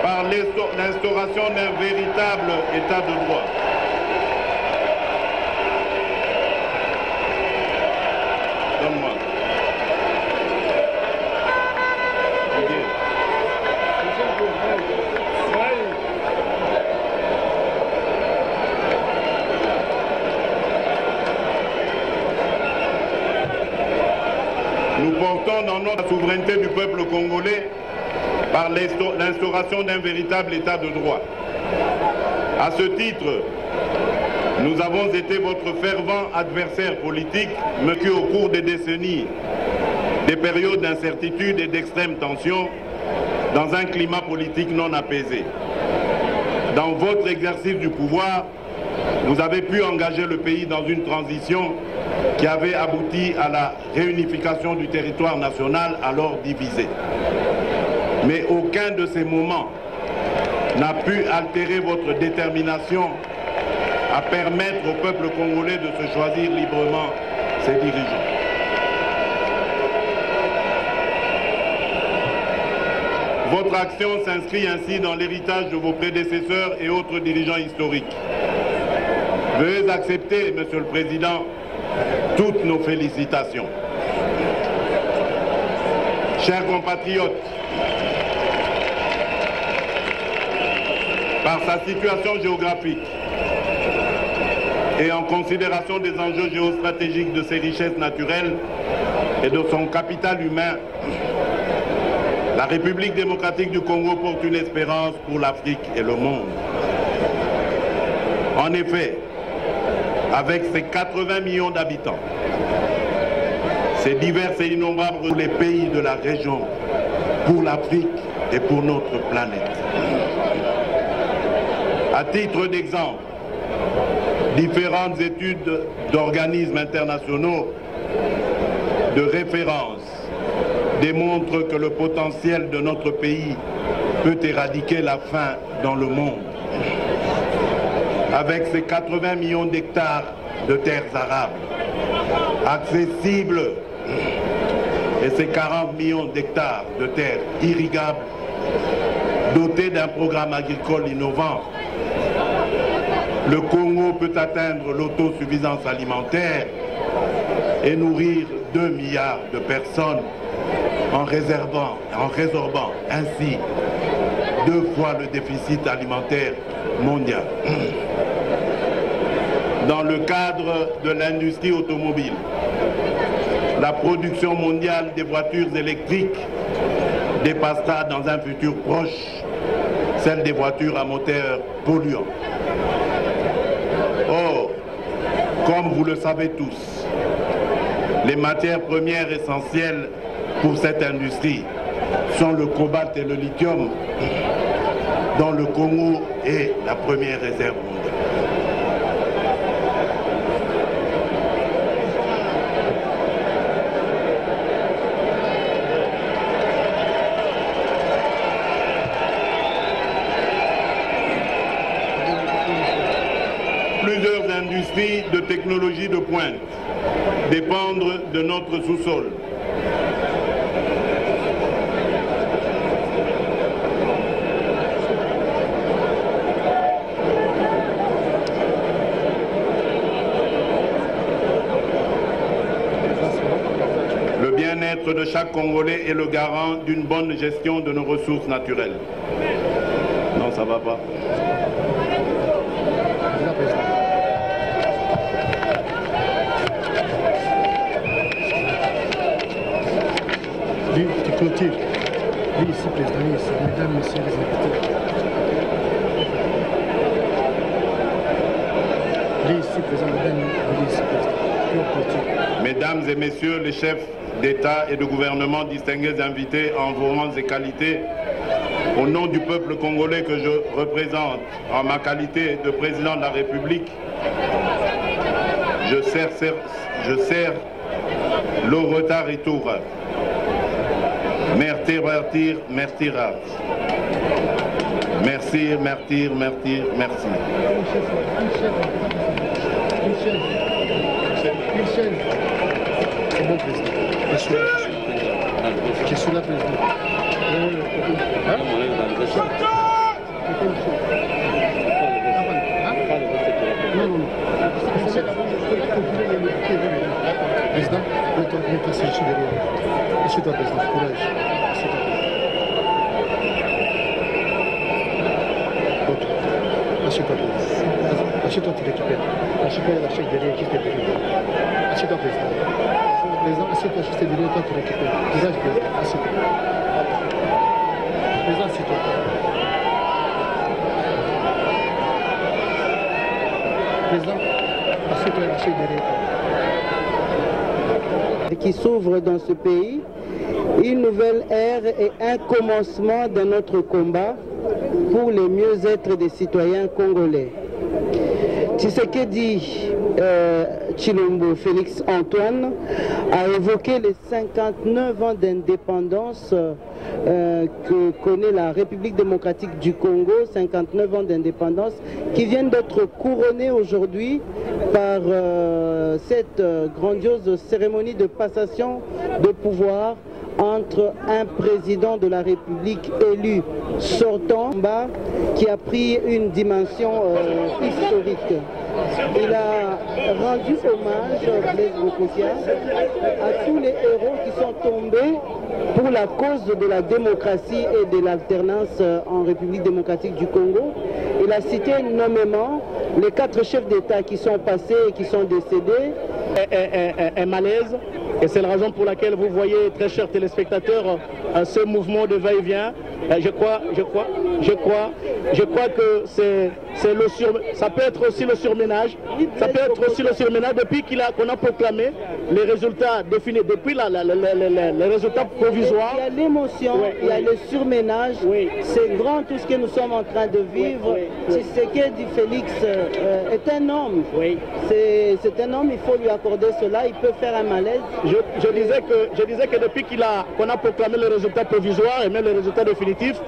par l'instauration d'un véritable état de droit. Donne-moi. Nous portons dans notre souveraineté du peuple congolais par l'instauration d'un véritable état de droit. À ce titre, Nous avons été votre fervent adversaire politique, mais qui au cours des décennies, des périodes d'incertitude et d'extrême tension, dans un climat politique non apaisé. Dans votre exercice du pouvoir, vous avez pu engager le pays dans une transition qui avait abouti à la réunification du territoire national alors divisé. Mais aucun de ces moments n'a pu altérer votre détermination à permettre au peuple congolais de se choisir librement ses dirigeants. Votre action s'inscrit ainsi dans l'héritage de vos prédécesseurs et autres dirigeants historiques. Veuillez accepter, Monsieur le Président, toutes nos félicitations. Chers compatriotes, par sa situation géographique et en considération des enjeux géostratégiques de ses richesses naturelles et de son capital humain, la République démocratique du Congo porte une espérance pour l'Afrique et le monde. En effet, avec ses 80 millions d'habitants, ses divers et innombrables pour les pays de la région, pour l'Afrique et pour notre planète. À titre d'exemple, différentes études d'organismes internationaux de référence démontrent que le potentiel de notre pays peut éradiquer la faim dans le monde. Avec ses 80 millions d'hectares de terres arables accessibles et ses 40 millions d'hectares de terres irrigables dotés d'un programme agricole innovant, le Congo peut atteindre l'autosuffisance alimentaire et nourrir 2 milliards de personnes en résorbant ainsi 2 fois le déficit alimentaire mondial. Dans le cadre de l'industrie automobile, la production mondiale des voitures électriques dépassera dans un futur proche celle des voitures à moteur polluant. Or, comme vous le savez tous, les matières premières essentielles pour cette industrie sont le cobalt et le lithium, dont le Congo est la première réserve mondiale. Plusieurs industries de technologie de pointe dépendent de notre sous-sol. Le bien-être de chaque Congolais est le garant d'une bonne gestion de nos ressources naturelles. Non, ça va pas. Clôture. Oui, ici, président, ici. Mesdames, messieurs les invités. Oui, ici, président, Mesdames et messieurs les chefs d'État et de gouvernement, distingués invités en vos rangs et qualités, au nom du peuple congolais que je représente en ma qualité de président de la République, je sers le retard et tour. Merci, merci, merci. Merci, merci, merci, merci. C'est bon, président. Je suis là, président. Président, je suis derrière. Assieds-toi, président. Courage. Assieds-toi. Assieds-toi, président. Assieds-toi, tu récupères. Assieds-toi, la chaise derrière, juste derrière. Assieds-toi, président. Président, assieds-toi, juste derrière, toi, tu récupères. Courage, président. Assieds-toi. Président, assieds-toi. Président. marché de l'État. Qui s'ouvre dans ce pays, une nouvelle ère et un commencement de notre combat pour le mieux-être des citoyens congolais. Tshisekedi Tshilombo Félix Antoine a évoqué les 59 ans d'indépendance que connaît la République démocratique du Congo, 59 ans d'indépendance qui viennent d'être couronnés aujourd'hui par cette grandiose cérémonie de passation de pouvoir entre un président de la République élu sortant qui a pris une dimension historique. Il a rendu hommage à tous les héros qui sont tombés pour la cause de la démocratie et de l'alternance en République démocratique du Congo. Il a cité nommément les 4 chefs d'État qui sont passés et qui sont décédés. Un malaise, et c'est la raison pour laquelle vous voyez, très chers téléspectateurs, ce mouvement de va-et-vient. Je crois que ça peut être aussi le surménage. Ça peut être aussi le surménage depuis qu'on a proclamé les résultats définis, depuis les résultats provisoires. Il y a l'émotion, il y a le surménage. C'est grand tout ce que nous sommes en train de vivre. Tshisekedi Félix est un homme. C'est un homme, il faut lui accorder cela. Il peut faire un malaise. Je disais que depuis qu'on a proclamé les résultats provisoires et même les résultats définitifs,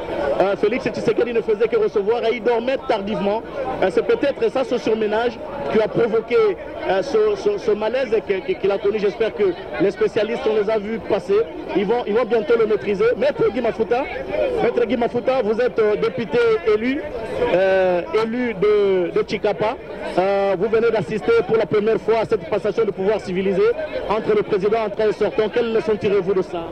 Félix Tshisekedi ne faisait que recevoir et il dormait tardivement. C'est peut-être ça, ce surménage, qui a provoqué ce malaise qu'il a connu. J'espère que les spécialistes, on les a vus passer. Ils vont bientôt le maîtriser. Maître Guy Mafuta, vous êtes député élu de Tshikapa. Vous venez d'assister pour la première fois à cette passation de pouvoir civilisé entre le président entrant et sortant. Quelle leçon tirez-vous de ça?